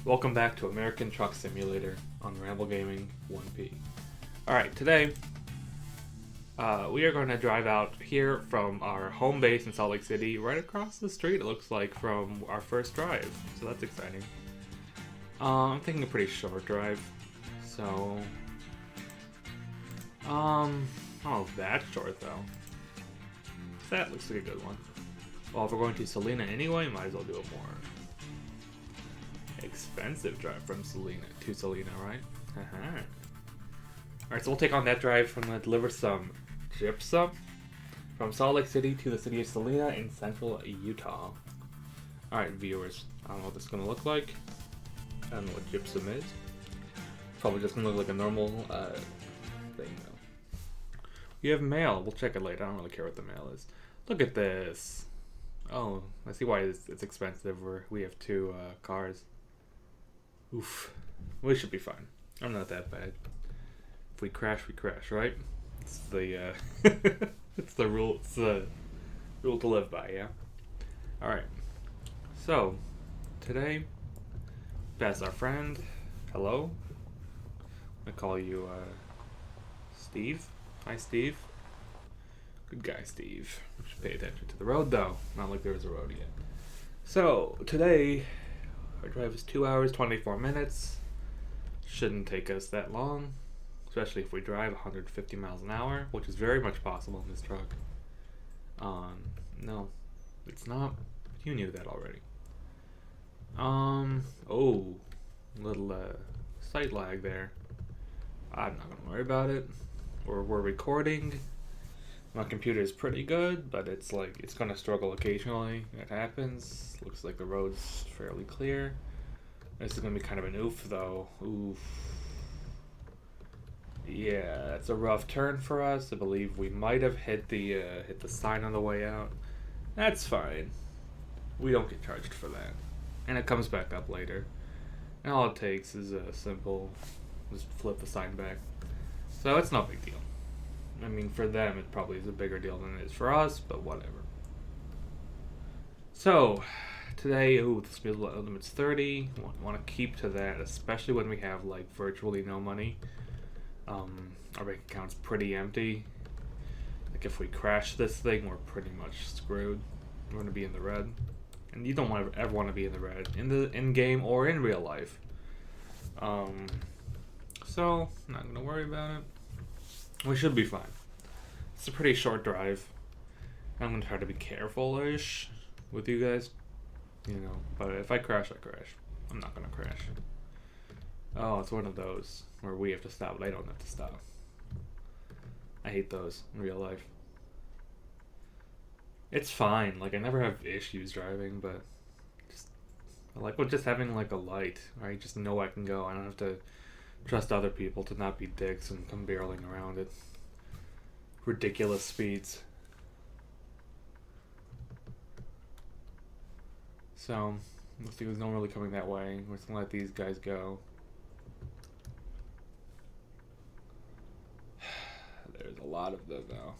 Welcome back to American Truck Simulator on Ramble Gaming 1P. Alright, today we are going to drive out here from our home base in Salt Lake City, right across the street, it looks like, from our first drive. So that's exciting. I'm thinking a pretty short drive. So, oh, that's short though. That looks like a good one. Well, if we're going to Salina anyway, might as well do a more expensive drive from Salina to Salina, right? Alright, so we'll take on that drive from the deliver some gypsum from Salt Lake City to the city of Salina in central Utah. Alright, viewers, I don't know what this is going to look like. I don't know what gypsum is. Probably just going to look like a normal thing though. We have mail. We'll check it later. I don't really care what the mail is. Look at this. Oh, I see why it's expensive. We have two cars. Oof. We should be fine. I'm not that bad. If we crash, we crash, right? It's the it's the rule. It's the rule to live by. Yeah. All right. So today, pass our friend. Hello. I call you Steve. Hi, Steve. Good guy, Steve. We should pay attention to the road, though. Not like there was a road yet. So today, our drive is 2 hours, 24 minutes. Shouldn't take us that long, especially if we drive 150 miles an hour, which is very much possible in this truck. No, it's not. You knew that already. Oh, little sight lag there. I'm not gonna worry about it. We're recording. My computer is pretty good, but it's gonna struggle occasionally. It happens. Looks like the road's fairly clear. This is gonna be kind of an oof though. Oof. Yeah, it's a rough turn for us. I believe we might have hit the sign on the way out. That's fine. We don't get charged for that. And it comes back up later. And all it takes is a simple just flip the sign back. So it's no big deal. I mean, for them, it probably is a bigger deal than it is for us, but whatever. So, today, the speed limit's 30. Want to keep to that, especially when we have, virtually no money. Our bank account's pretty empty. If we crash this thing, we're pretty much screwed. We're going to be in the red. And you don't ever want to be in the red, in-game or in real life. So, not going to worry about it. We should be fine. It's a pretty short drive. I'm going to try to be careful-ish with you guys. But if I crash, I crash. I'm not going to crash. Oh, it's one of those where we have to stop, but I don't have to stop. I hate those in real life. It's fine. I never have issues driving, but I like just having, a light. I just know I can go. I don't have to trust other people to not be dicks and come barreling around at ridiculous speeds. So, looks like there's no one really coming that way. We're just gonna let these guys go. There's a lot of them now.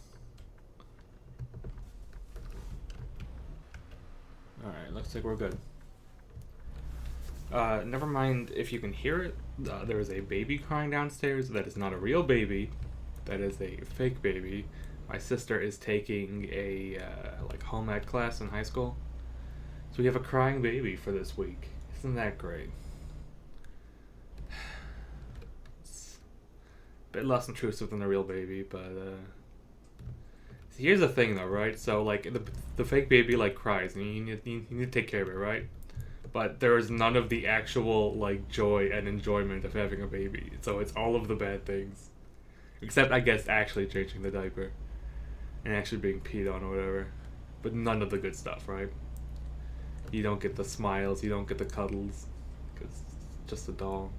Alright, looks like we're good. Never mind if you can hear it. There is a baby crying downstairs. That is not a real baby. That is a fake baby. My sister is taking a home ec class in high school. So we have a crying baby for this week. Isn't that great? It's a bit less intrusive than a real baby, but see, here's the thing though, right? So the fake baby cries and you need to take care of it, right? But there is none of the actual joy and enjoyment of having a baby. So it's all of the bad things. Except, I guess, actually changing the diaper. And actually being peed on or whatever. But none of the good stuff, right? You don't get the smiles, you don't get the cuddles. Because it's just a doll.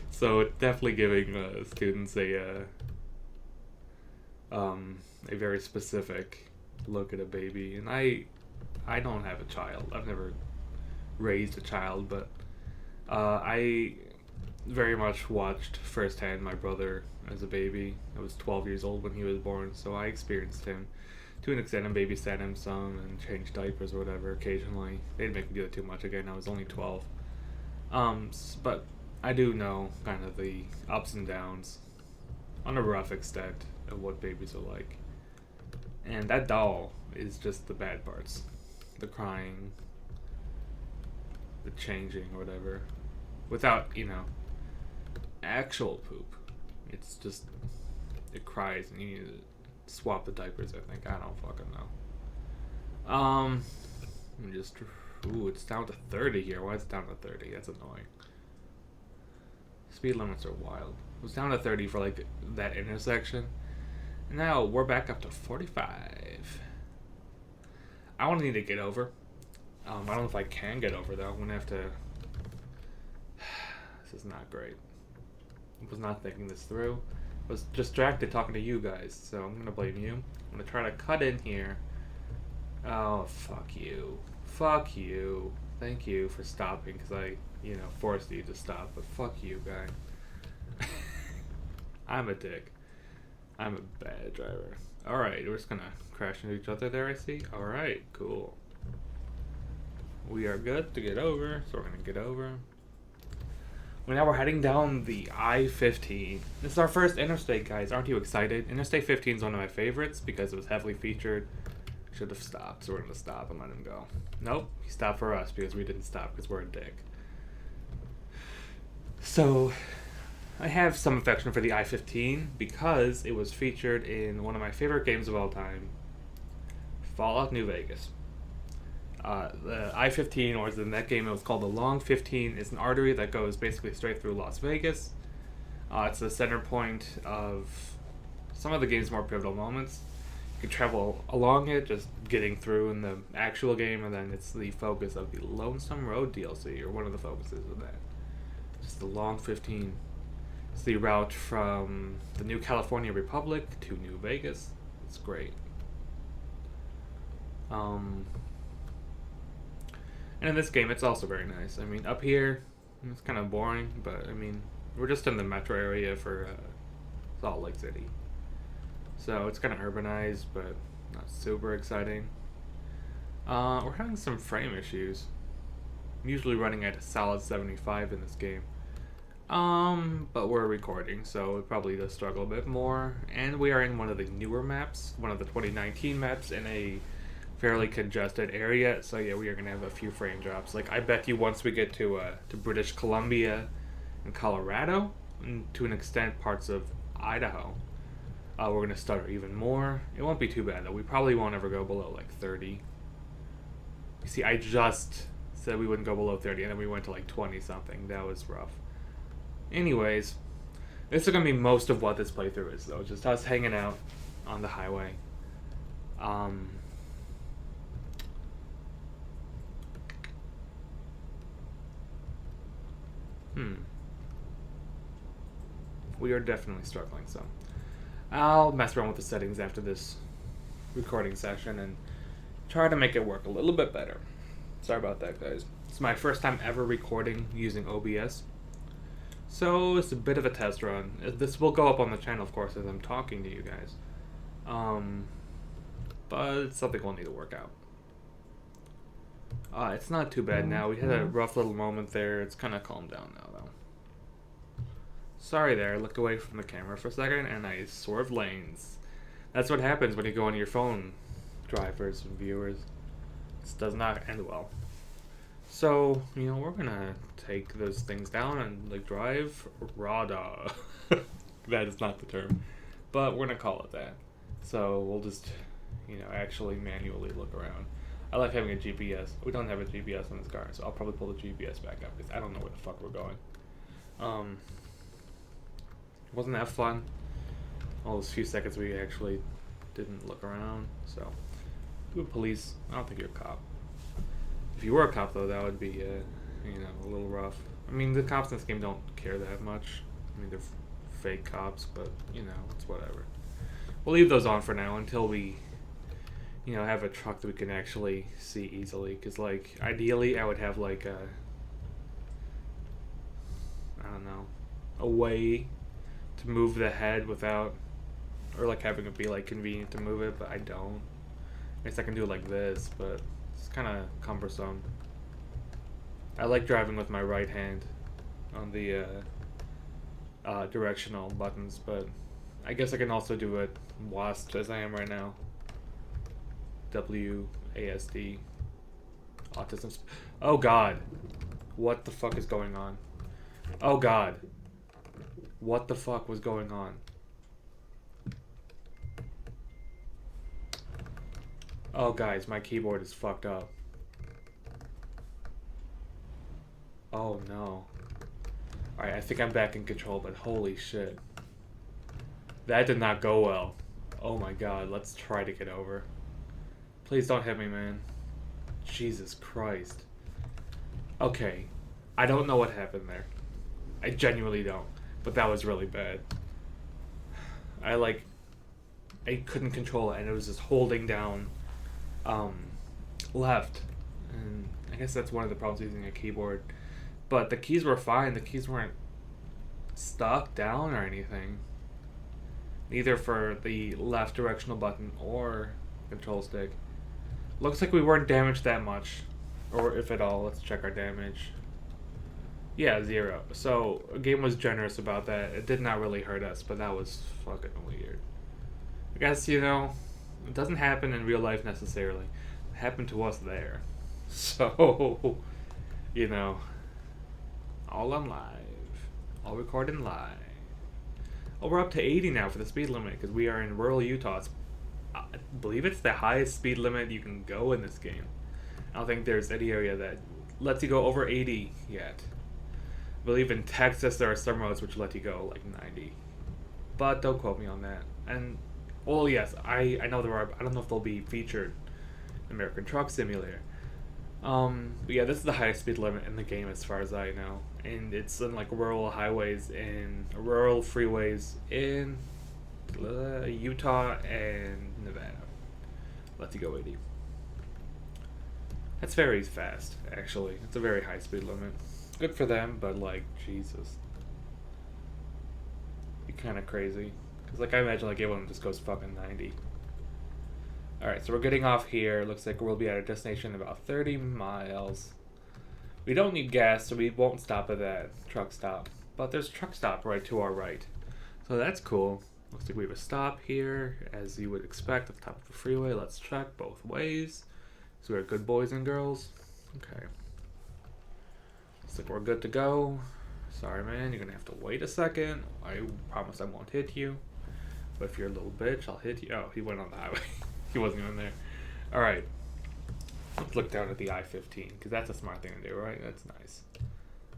So it's definitely giving students a very specific look at a baby. And I don't have a child. I've never raised a child, but I very much watched firsthand my brother as a baby. I was 12 years old when he was born, so I experienced him To an extent, I babysat him some and changed diapers or whatever occasionally. They didn't make me do it too much. Again, I was only 12. But I do know kind of the ups and downs on a rough extent of what babies are like. And that doll is just the bad parts. The crying, the changing or whatever. Without, actual poop. It's just, it cries and you need to swap the diapers, I think. I don't fucking know. It's down to 30 here. Why is it down to 30? That's annoying. Speed limits are wild. It was down to 30 for like that intersection. And now we're back up to 45. I want to need to get over. I don't know if I can get over though. I'm gonna have to. This is not great. I was not thinking this through. I was distracted talking to you guys, so I'm gonna blame you. I'm gonna try to cut in here. Oh, fuck you. Fuck you. Thank you for stopping, because I, forced you to stop, but fuck you, guy. I'm a dick. I'm a bad driver. Alright, we're just gonna crash into each other there, I see. Alright, cool. We are good to get over, so we're gonna get over. Well, now we're heading down the I-15. This is our first interstate, guys. Aren't you excited? Interstate 15 is one of my favorites because it was heavily featured. Should have stopped, so we're gonna stop and let him go. Nope, he stopped for us because we didn't stop because we're a dick. So, I have some affection for the I-15 because it was featured in one of my favorite games of all time, Fallout New Vegas. The I-15, or in that game it was called the Long 15, is an artery that goes basically straight through Las Vegas. It's the center point of some of the game's more pivotal moments. You can travel along it, just getting through in the actual game, and then it's the focus of the Lonesome Road DLC, or one of the focuses of that. Just the Long 15. It's the route from the New California Republic to New Vegas. It's great. And in this game, it's also very nice. I mean, up here, it's kind of boring, but I mean, we're just in the metro area for Salt Lake City. So it's kind of urbanized, but not super exciting. We're having some frame issues. I'm usually running at a solid 75 in this game. But we're recording, so it probably does struggle a bit more. And we are in one of the newer maps, one of the 2019 maps in a fairly congested area. So yeah, we are gonna have a few frame drops. Like I bet you once we get to British Columbia and Colorado, and to an extent parts of Idaho, we're gonna stutter even more. It won't be too bad though. We probably won't ever go below like 30. You see, I just said we wouldn't go below 30, and then we went to like 20 something. That was rough. Anyways, this is gonna be most of what this playthrough is though. Just us hanging out on the highway. We are definitely struggling, so I'll mess around with the settings after this recording session and try to make it work a little bit better. Sorry about that, guys. It's my first time ever recording using OBS, so it's a bit of a test run. This will go up on the channel, of course, as I'm talking to you guys. But it's something we'll need to work out. It's not too bad now. We had a rough little moment there. It's kind of calmed down now, though. Sorry there, I looked away from the camera for a second and I swerved lanes. That's what happens when you go on your phone, drivers and viewers. This does not end well. So, we're gonna take those things down and like drive raw dog. That is not the term, but we're gonna call it that. So we'll just, actually manually look around. I like having a GPS. We don't have a GPS on this car, so I'll probably pull the GPS back up because I don't know where the fuck we're going. Wasn't that fun? All those few seconds we actually didn't look around. So, ooh, police. I don't think you're a cop. If you were a cop, though, that would be, a little rough. I mean, the cops in this game don't care that much. I mean, they're fake cops, but, it's whatever. We'll leave those on for now until we, have a truck that we can actually see easily. Because, like, ideally, I would have, like, a way to move the head without, or like having it be like convenient to move it, but I don't. guess I can do it like this, but it's kind of cumbersome. I like driving with my right hand on the directional buttons, but I guess I can also do it WASD as I am right now. WASD. Autism. Oh god. What the fuck is going on? Oh god. What the fuck was going on? Oh guys, my keyboard is fucked up. Oh no. Alright, I think I'm back in control, but holy shit. That did not go well. Oh my god, let's try to get over. Please don't hit me, man. Jesus Christ. Okay. I don't know what happened there. I genuinely don't. But that was really bad. I couldn't control it, and it was just holding down left. And I guess that's one of the problems using a keyboard. But the keys were fine. The keys weren't stuck down or anything. Neither for the left directional button or control stick. Looks like we weren't damaged that much. Or if at all. Let's check our damage. Yeah, 0. So, the game was generous about that. It did not really hurt us, but that was fucking weird. I guess, you know, it doesn't happen in real life necessarily. It happened to us there. So, you know, all on live. All recording live. Oh, we're up to 80 now for the speed limit because we are in rural Utah. I believe it's the highest speed limit you can go in this game. I don't think there's any area that lets you go over 80 yet. I believe in Texas there are some roads which let you go like 90. But don't quote me on that. And, well, yes, I know there are. I don't know if they'll be featured in American Truck Simulator. But yeah, this is the highest speed limit in the game as far as I know. And it's in like rural highways and rural freeways in Utah and Nevada. Let you go 80. That's very fast, actually. It's a very high speed limit. Good for them, but like, Jesus. Be kind of crazy. Because like, I imagine like everyone just goes fucking 90. Alright, so we're getting off here. Looks like we'll be at our destination in about 30 miles. We don't need gas, so we won't stop at that truck stop. But there's a truck stop right to our right. So that's cool. Looks like we have a stop here, as you would expect at the top of the freeway. Let's check both ways. So we're good boys and girls. Okay. Looks like we're good to go. Sorry, man, you're gonna have to wait a second. I promise I won't hit you. But if you're a little bitch, I'll hit you. Oh, he went on the highway. He wasn't even there. Alright. Let's look down at the I-15, because that's a smart thing to do, right? That's nice.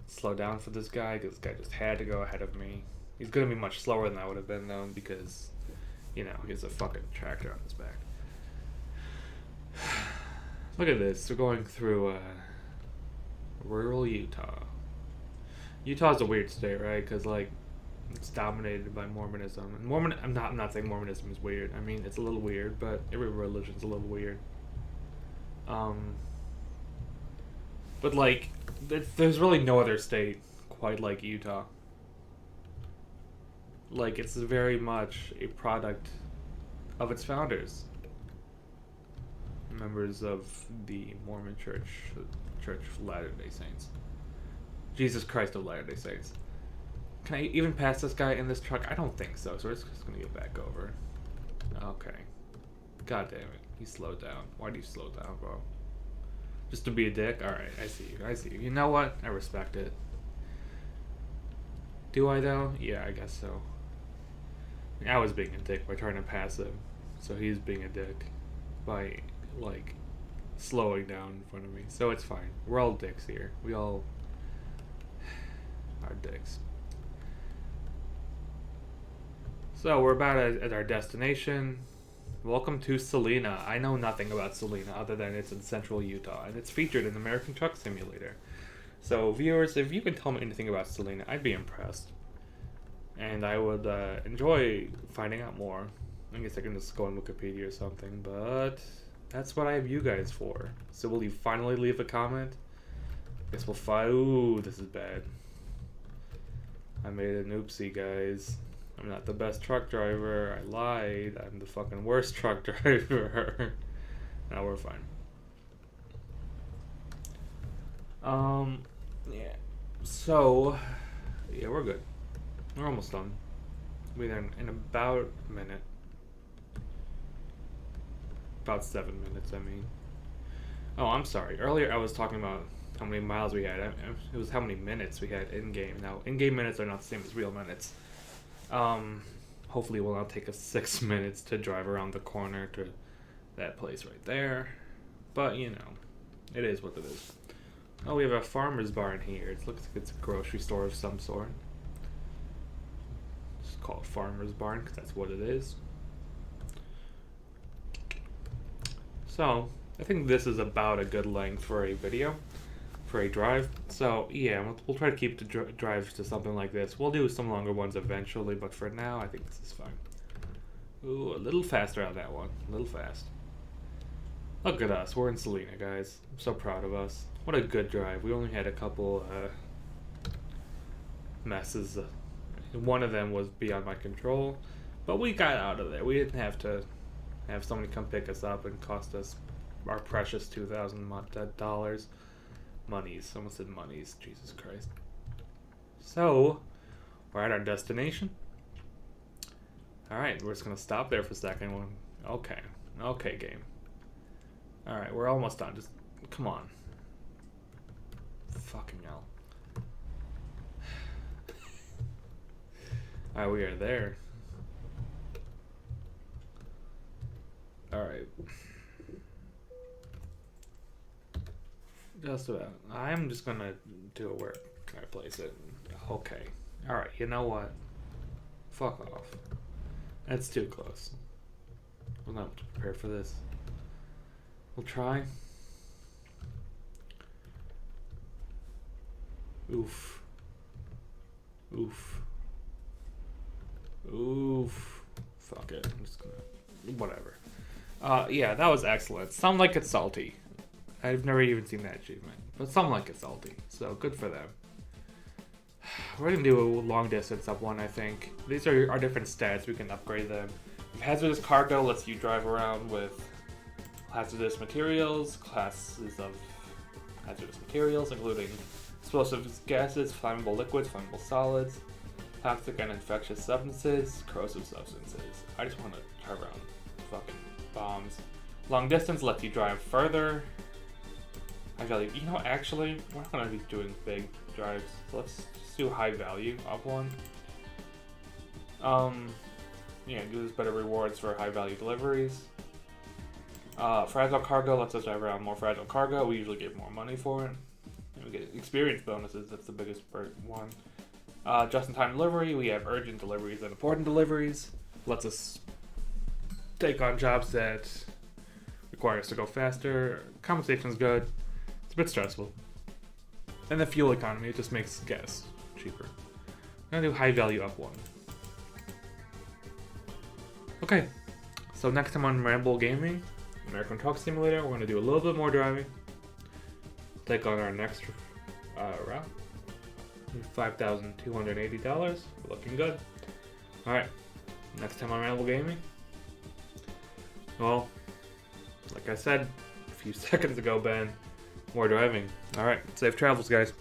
Slow down for this guy, because this guy just had to go ahead of me. He's going to be much slower than I would have been, though, because, you know, he has a fucking tractor on his back. Look at this. We're going through rural Utah. Utah's a weird state, right? Because, like, it's dominated by Mormonism. And I'm not saying Mormonism is weird. I mean, it's a little weird, but every religion's a little weird. But like, there's really no other state quite like Utah. Like, it's very much a product of its founders. Members of the Mormon Church, the Church of Latter-day Saints. Jesus Christ of Latter-day Saints. Can I even pass this guy in this truck? I don't think so, so we're just gonna get back over. Okay. God damn it. He slowed down. Why do you slow down, bro? Just to be a dick? Alright, I see you. I see you. You know what? I respect it. Do I, though? Yeah, I guess so. I was being a dick by trying to pass him. So he's being a dick by, like, slowing down in front of me. So it's fine. We're all dicks here. We all are dicks. So we're about at our destination. Welcome to Salina. I know nothing about Salina other than it's in central Utah, and it's featured in American Truck Simulator. So viewers, if you can tell me anything about Salina, I'd be impressed. And I would enjoy finding out more. I guess I can just go on Wikipedia or something, but that's what I have you guys for. So will you finally leave a comment? Guess we'll find. Ooh, this is bad. I made an oopsie, guys. I'm not the best truck driver. I lied. I'm the fucking worst truck driver. Now we're fine. Yeah. So, yeah, we're good. We're almost done. We'll be there in about a minute. About 7 minutes, I mean. Oh, I'm sorry. Earlier I was talking about how many miles we had. It was how many minutes we had in-game. Now, in-game minutes are not the same as real minutes. Hopefully it will not take us 6 minutes to drive around the corner to that place right there. But, you know, it is what it is. Oh, we have a farmer's barn here. It looks like it's a grocery store of some sort. Just call it farmer's barn because that's what it is. So, I think this is about a good length for a video, for a drive. So, yeah, we'll try to keep the drives to something like this. We'll do some longer ones eventually, but for now, I think this is fine. Ooh, a little faster on that one. A little fast. Look at us. We're in Salina, guys. I'm so proud of us. What a good drive. We only had a couple messes. One of them was beyond my control, but we got out of there. We didn't have to have somebody come pick us up and cost us our precious $2,000 monies. Someone said monies. Jesus Christ. So, we're at our destination. Alright, we're just going to stop there for a second. Okay. Okay, game. Alright, we're almost done. Just, come on. Fucking hell. Alright, we are there. Alright. Just about. I'm just gonna do it where can I place it. Okay. Alright, you know what? Fuck off. That's too close. I'm not prepared for this. We'll try. Oof. Oof. Oof. Fuck it. I'm just gonna... Whatever. Yeah, that was excellent. Some like it's salty. I've never even seen that achievement. But some like it's salty. So, good for them. We're gonna do a long distance up one, I think. These are our different stats. We can upgrade them. Hazardous cargo lets you drive around with hazardous materials, classes of hazardous materials, including explosive gases, flammable liquids, flammable solids, toxic and infectious substances, corrosive substances. I just want to drive around fucking bombs. Long distance lets you drive further. High value. You know, actually, we're not going to be doing big drives. Let's just do high value up one. Yeah, gives us better rewards for high value deliveries. Fragile cargo lets us drive around more fragile cargo. We usually get more money for it. And we get experience bonuses. That's the biggest one. Just-in-time delivery. We have urgent deliveries and important deliveries. Lets us take on jobs that require us to go faster. Compensation's good. It's a bit stressful. And the fuel economy, it just makes gas cheaper. I'm gonna do high value up one. Okay, so next time on Ramble Gaming, American Truck Simulator, we're gonna do a little bit more driving. Take on our next route. $5,280. Looking good. Alright, next time on Ramble Gaming. Well, like I said a few seconds ago, Ben, more driving. Alright, safe travels, guys.